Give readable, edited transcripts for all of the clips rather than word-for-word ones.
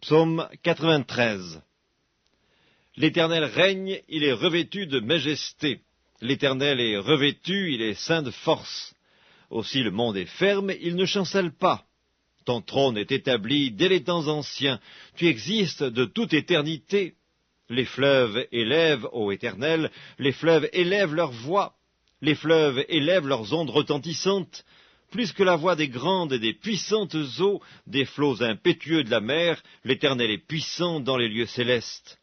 Psaume 93. L'Éternel règne, il est revêtu de majesté. L'Éternel est revêtu, il est ceint de force. Aussi le monde est ferme, il ne chancelle pas. Ton trône est établi dès les temps anciens. Tu existes de toute éternité. Les fleuves élèvent, ô Éternel, les fleuves élèvent leur voix. Les fleuves élèvent leurs ondes retentissantes. Plus que la voix des grandes et des puissantes eaux, des flots impétueux de la mer, l'Éternel est puissant dans les lieux célestes.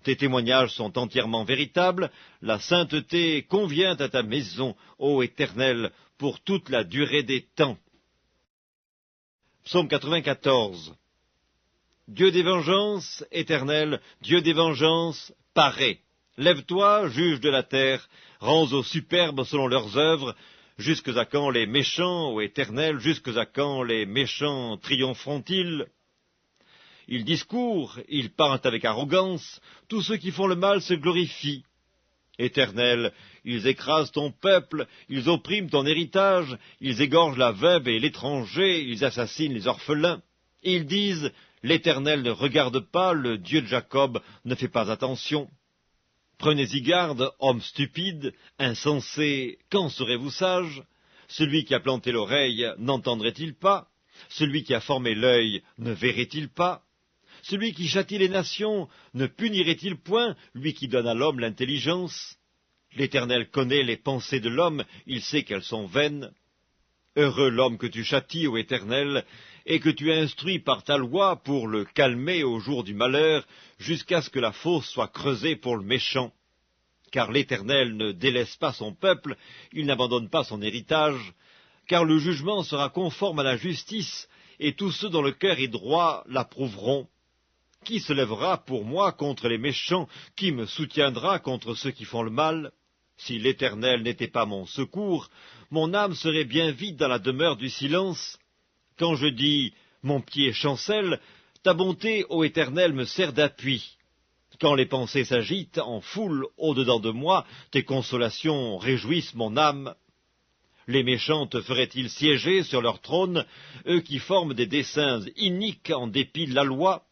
Tes témoignages sont entièrement véritables, la sainteté convient à ta maison, ô Éternel, pour toute la durée des temps. Psaume 94. Dieu des vengeances, Éternel, Dieu des vengeances, parais. Lève-toi, juge de la terre, rends aux superbes selon leurs œuvres. Jusques à quand les méchants, ô Éternel, jusques à quand les méchants triompheront-ils? Ils discourent, ils parlent avec arrogance, tous ceux qui font le mal se glorifient. Éternel, ils écrasent ton peuple, ils oppriment ton héritage, ils égorgent la veuve et l'étranger, ils assassinent les orphelins. Et ils disent, l'Éternel ne regarde pas, le Dieu de Jacob ne fait pas attention. Prenez-y garde, hommes stupides, insensés, quand serez-vous sages? Celui qui a planté l'oreille n'entendrait-il pas? Celui qui a formé l'œil ne verrait-il pas? Celui qui châtie les nations ne punirait-il point, lui qui donne à l'homme l'intelligence? L'Éternel connaît les pensées de l'homme, il sait qu'elles sont vaines. Heureux l'homme que tu châties, ô Éternel, et que tu instruis par ta loi pour le calmer au jour du malheur, jusqu'à ce que la fosse soit creusée pour le méchant. Car l'Éternel ne délaisse pas son peuple, il n'abandonne pas son héritage, car le jugement sera conforme à la justice, et tous ceux dont le cœur est droit l'approuveront. Qui se lèvera pour moi contre les méchants? Qui me soutiendra contre ceux qui font le mal? Si l'Éternel n'était pas mon secours, mon âme serait bien vide dans la demeure du silence. Quand je dis « mon pied chancelle », ta bonté, ô Éternel, me sert d'appui. Quand les pensées s'agitent en foule au-dedans de moi, tes consolations réjouissent mon âme. Les méchants te feraient-ils siéger sur leur trône, eux qui forment des desseins iniques en dépit de la loi?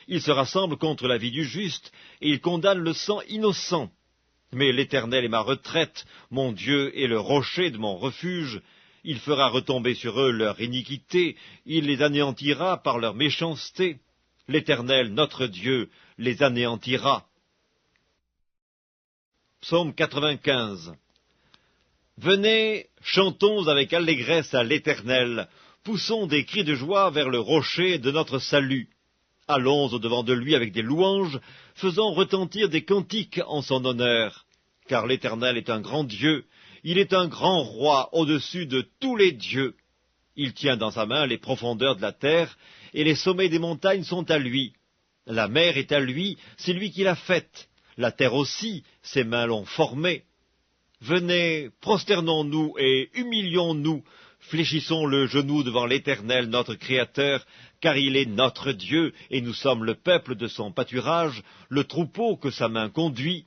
Ils se rassemblent contre la vie du juste, et ils condamnent le sang innocent. Mais l'Éternel est ma retraite, mon Dieu est le rocher de mon refuge. Il fera retomber sur eux leur iniquité, il les anéantira par leur méchanceté. L'Éternel, notre Dieu, les anéantira. Psaume 95. Venez, chantons avec allégresse à l'Éternel, poussons des cris de joie vers le rocher de notre salut. Allons au-devant de lui avec des louanges, faisons retentir des cantiques en son honneur. Car l'Éternel est un grand Dieu, il est un grand roi au-dessus de tous les dieux. Il tient dans sa main les profondeurs de la terre, et les sommets des montagnes sont à lui. La mer est à lui, c'est lui qui l'a faite. La terre aussi, ses mains l'ont formée. Venez, prosternons-nous et humilions-nous, fléchissons le genou devant l'Éternel, notre Créateur, car il est notre Dieu, et nous sommes le peuple de son pâturage, le troupeau que sa main conduit.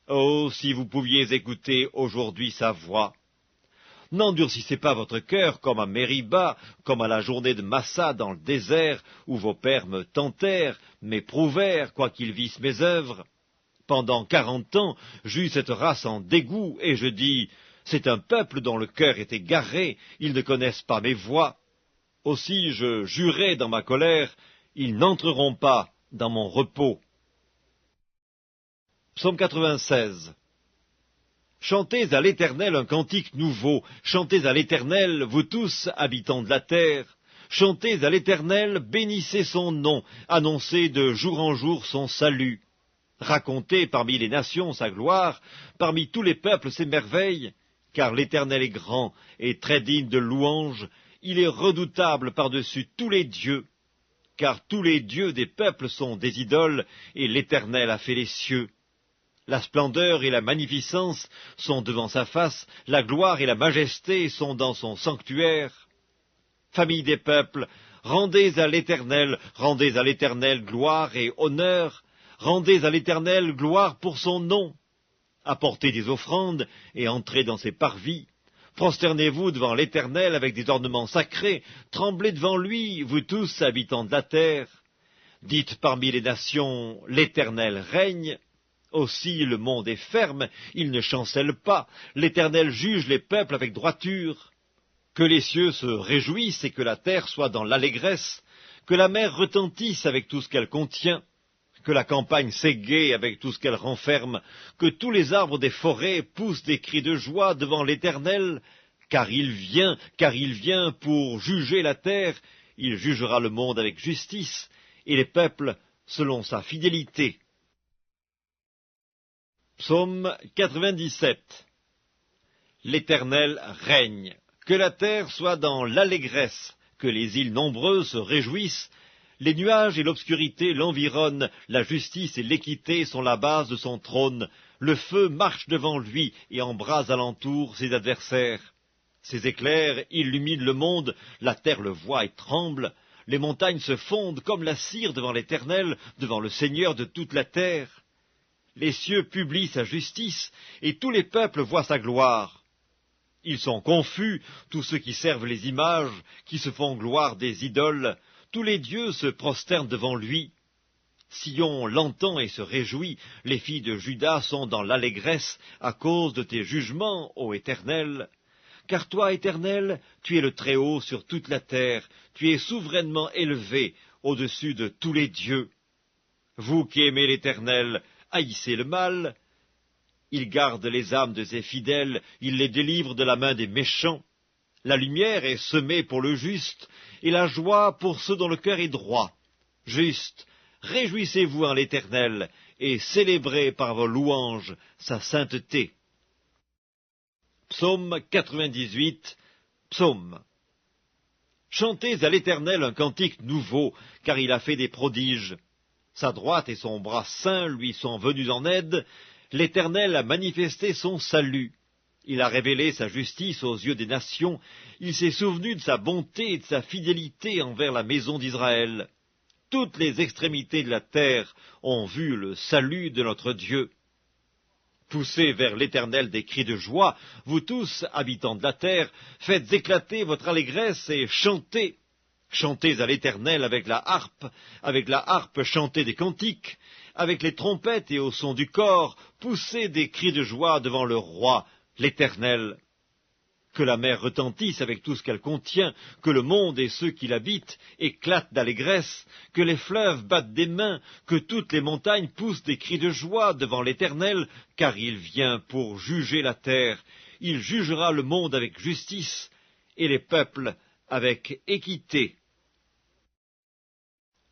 Oh, si vous pouviez écouter aujourd'hui sa voix! N'endurcissez pas votre cœur comme à Mériba, comme à la journée de Massa dans le désert, où vos pères me tentèrent, m'éprouvèrent, quoiqu'ils vissent mes œuvres. Pendant 40 ans, j'eus cette race en dégoût, et je dis, c'est un peuple dont le cœur est égaré, ils ne connaissent pas mes voies. Aussi je jurai dans ma colère, ils n'entreront pas dans mon repos. Psaume 96. Chantez à l'Éternel un cantique nouveau, chantez à l'Éternel, vous tous, habitants de la terre. Chantez à l'Éternel, bénissez son nom, annoncez de jour en jour son salut. Racontez parmi les nations sa gloire, parmi tous les peuples ses merveilles, car l'Éternel est grand et très digne de louange, il est redoutable par-dessus tous les dieux, car tous les dieux des peuples sont des idoles, et l'Éternel a fait les cieux. La splendeur et la magnificence sont devant sa face, la gloire et la majesté sont dans son sanctuaire. Famille des peuples, rendez à l'Éternel gloire et honneur, rendez à l'Éternel gloire pour son nom. Apportez des offrandes et entrez dans ses parvis. Prosternez-vous devant l'Éternel avec des ornements sacrés, tremblez devant lui, vous tous habitants de la terre. Dites parmi les nations, l'Éternel règne. Aussi le monde est ferme, il ne chancelle pas. L'Éternel juge les peuples avec droiture. Que les cieux se réjouissent et que la terre soit dans l'allégresse. Que la mer retentisse avec tout ce qu'elle contient. Que la campagne s'égaie avec tout ce qu'elle renferme. Que tous les arbres des forêts poussent des cris de joie devant l'Éternel. Car il vient pour juger la terre. Il jugera le monde avec justice et les peuples selon sa fidélité. Psaume 97. L'Éternel règne. Que la terre soit dans l'allégresse, que les îles nombreuses se réjouissent. Les nuages et l'obscurité l'environnent, la justice et l'équité sont la base de son trône. Le feu marche devant lui et embrase alentour ses adversaires. Ses éclairs illuminent le monde, la terre le voit et tremble. Les montagnes se fondent comme la cire devant l'Éternel, devant le Seigneur de toute la terre. Les cieux publient sa justice, et tous les peuples voient sa gloire. Ils sont confus, tous ceux qui servent les images, qui se font gloire des idoles. Tous les dieux se prosternent devant lui. Sion l'entend et se réjouit, les filles de Juda sont dans l'allégresse à cause de tes jugements, ô Éternel. Car toi, Éternel, tu es le Très-Haut sur toute la terre, tu es souverainement élevé au-dessus de tous les dieux. Vous qui aimez l'Éternel, haïssez le mal. Il garde les âmes de ses fidèles, il les délivre de la main des méchants. La lumière est semée pour le juste, et la joie pour ceux dont le cœur est droit. Juste, réjouissez-vous en l'Éternel, et célébrez par vos louanges sa sainteté. Psaume 98, Psaume. Chantez à l'Éternel un cantique nouveau, car il a fait des prodiges. Sa droite et son bras saint lui sont venus en aide. L'Éternel a manifesté son salut. Il a révélé sa justice aux yeux des nations. Il s'est souvenu de sa bonté et de sa fidélité envers la maison d'Israël. Toutes les extrémités de la terre ont vu le salut de notre Dieu. Poussez vers l'Éternel des cris de joie, vous tous, habitants de la terre, faites éclater votre allégresse et chantez. Chantez à l'Éternel avec la harpe chantez des cantiques, avec les trompettes et au son du cor, poussez des cris de joie devant le roi, l'Éternel. Que la mer retentisse avec tout ce qu'elle contient, que le monde et ceux qui l'habitent éclatent d'allégresse, que les fleuves battent des mains, que toutes les montagnes poussent des cris de joie devant l'Éternel, car il vient pour juger la terre. Il jugera le monde avec justice et les peuples avec équité.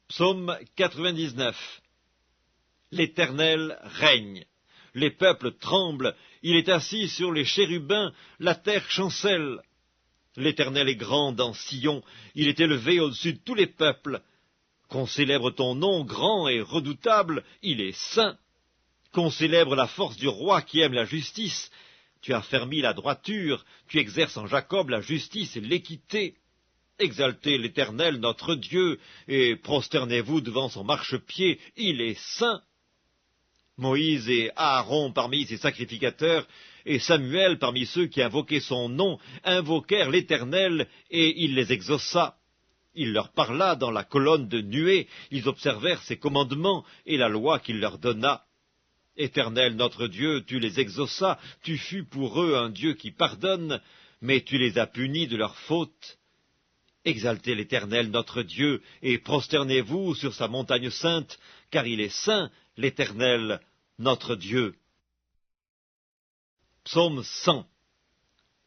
Psaume 99. L'Éternel règne. Les peuples tremblent, il est assis sur les chérubins, la terre chancelle. L'Éternel est grand dans Sion, il est élevé au-dessus de tous les peuples. Qu'on célèbre ton nom grand et redoutable, il est saint. Qu'on célèbre la force du roi qui aime la justice. Tu as fermi la droiture, tu exerces en Jacob la justice et l'équité. Exaltez l'Éternel notre Dieu, et prosternez-vous devant son marchepied, il est saint. Moïse et Aaron parmi ses sacrificateurs, et Samuel parmi ceux qui invoquaient son nom, invoquèrent l'Éternel, et il les exauça. Il leur parla dans la colonne de nuée, ils observèrent ses commandements et la loi qu'il leur donna. Éternel notre Dieu, tu les exauças, tu fus pour eux un Dieu qui pardonne, mais tu les as punis de leurs fautes. Exaltez l'Éternel notre Dieu, et prosternez-vous sur sa montagne sainte, car il est saint, l'Éternel notre Dieu. Psaume 100.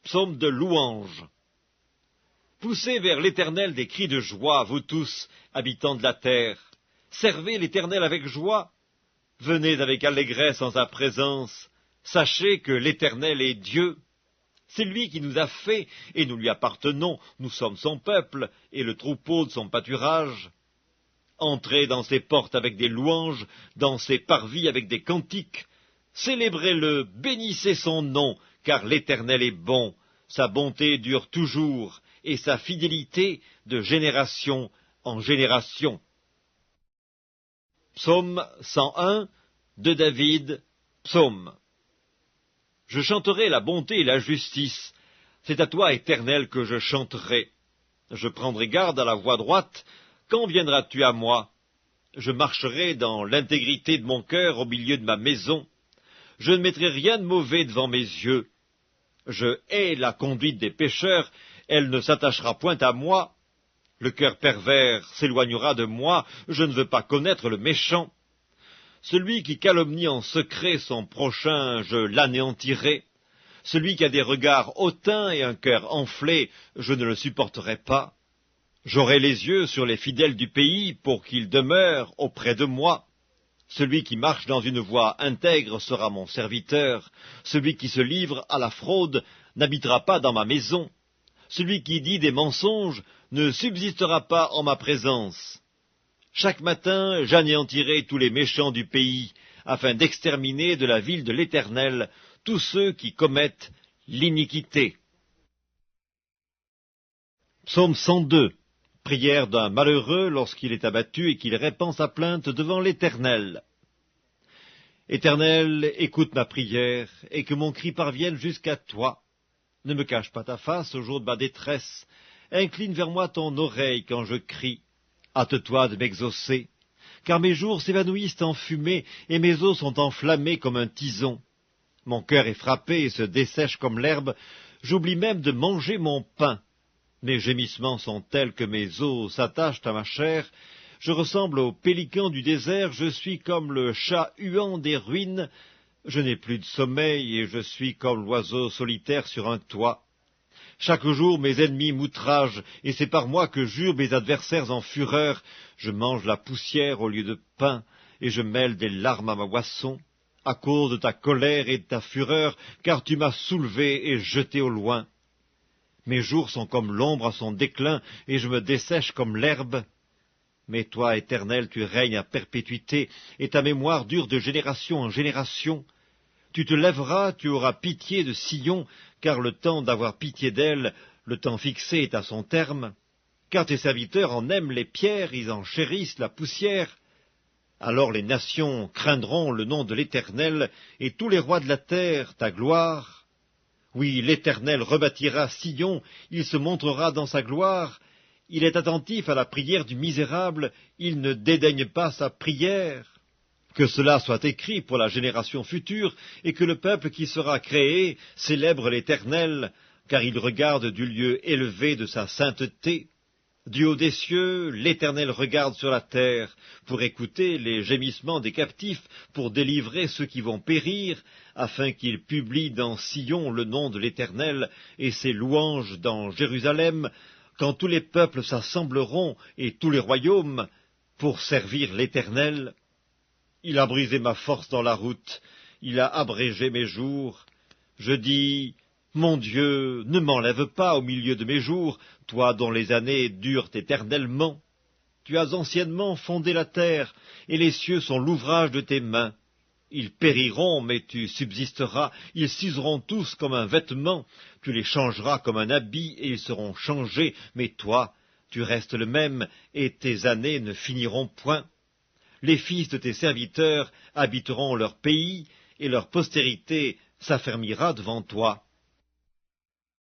Psaume de louange. Poussez vers l'Éternel des cris de joie, vous tous, habitants de la terre. Servez l'Éternel avec joie. Venez avec allégresse en sa présence. Sachez que l'Éternel est Dieu. C'est lui qui nous a fait, et nous lui appartenons, nous sommes son peuple, et le troupeau de son pâturage. Entrez dans ses portes avec des louanges, dans ses parvis avec des cantiques. Célébrez-le, bénissez son nom, car l'Éternel est bon, sa bonté dure toujours, et sa fidélité de génération en génération. Psaume 101 de David, Psaume. Je chanterai la bonté et la justice. C'est à toi, Éternel, que je chanterai. Je prendrai garde à la voie droite. Quand viendras-tu à moi? Je marcherai dans l'intégrité de mon cœur au milieu de ma maison. Je ne mettrai rien de mauvais devant mes yeux. Je hais la conduite des pécheurs, elle ne s'attachera point à moi. Le cœur pervers s'éloignera de moi, je ne veux pas connaître le méchant. Celui qui calomnie en secret son prochain, je l'anéantirai. Celui qui a des regards hautains et un cœur enflé, je ne le supporterai pas. J'aurai les yeux sur les fidèles du pays pour qu'ils demeurent auprès de moi. Celui qui marche dans une voie intègre sera mon serviteur. Celui qui se livre à la fraude n'habitera pas dans ma maison. Celui qui dit des mensonges ne subsistera pas en ma présence. Chaque matin, j'anéantirai tous les méchants du pays, afin d'exterminer de la ville de l'Éternel tous ceux qui commettent l'iniquité. Psaume 102. Prière d'un malheureux lorsqu'il est abattu et qu'il répand sa plainte devant l'Éternel. Éternel, écoute ma prière, et que mon cri parvienne jusqu'à toi. Ne me cache pas ta face au jour de ma détresse. Incline vers moi ton oreille quand je crie. Hâte-toi de m'exaucer, car mes jours s'évanouissent en fumée, et mes os sont enflammés comme un tison. Mon cœur est frappé et se dessèche comme l'herbe, j'oublie même de manger mon pain. Mes gémissements sont tels que mes os s'attachent à ma chair. Je ressemble au pélican du désert, je suis comme le chat huant des ruines. Je n'ai plus de sommeil et je suis comme l'oiseau solitaire sur un toit. Chaque jour mes ennemis m'outragent, et c'est par moi que jurent mes adversaires en fureur. Je mange la poussière au lieu de pain, et je mêle des larmes à ma boisson, à cause de ta colère et de ta fureur, car tu m'as soulevé et jeté au loin. Mes jours sont comme l'ombre à son déclin, et je me dessèche comme l'herbe. Mais toi, Éternel, tu règnes à perpétuité, et ta mémoire dure de génération en génération. Tu te lèveras, tu auras pitié de Sion, car le temps d'avoir pitié d'elle, le temps fixé est à son terme. Car tes serviteurs en aiment les pierres, ils en chérissent la poussière. Alors les nations craindront le nom de l'Éternel, et tous les rois de la terre ta gloire. Oui, l'Éternel rebâtira Sion, il se montrera dans sa gloire. Il est attentif à la prière du misérable, il ne dédaigne pas sa prière. Que cela soit écrit pour la génération future, et que le peuple qui sera créé célèbre l'Éternel, car il regarde du lieu élevé de sa sainteté. Du haut des cieux, l'Éternel regarde sur la terre, pour écouter les gémissements des captifs, pour délivrer ceux qui vont périr, afin qu'il publie dans Sion le nom de l'Éternel, et ses louanges dans Jérusalem, quand tous les peuples s'assembleront, et tous les royaumes, pour servir l'Éternel. Il a brisé ma force dans la route, il a abrégé mes jours. Je dis, mon Dieu, ne m'enlève pas au milieu de mes jours, toi dont les années durent éternellement. Tu as anciennement fondé la terre, et les cieux sont l'ouvrage de tes mains. Ils périront, mais tu subsisteras, ils s'useront tous comme un vêtement, tu les changeras comme un habit, et ils seront changés, mais toi, tu restes le même, et tes années ne finiront point. Les fils de tes serviteurs habiteront leur pays, et leur postérité s'affermira devant toi.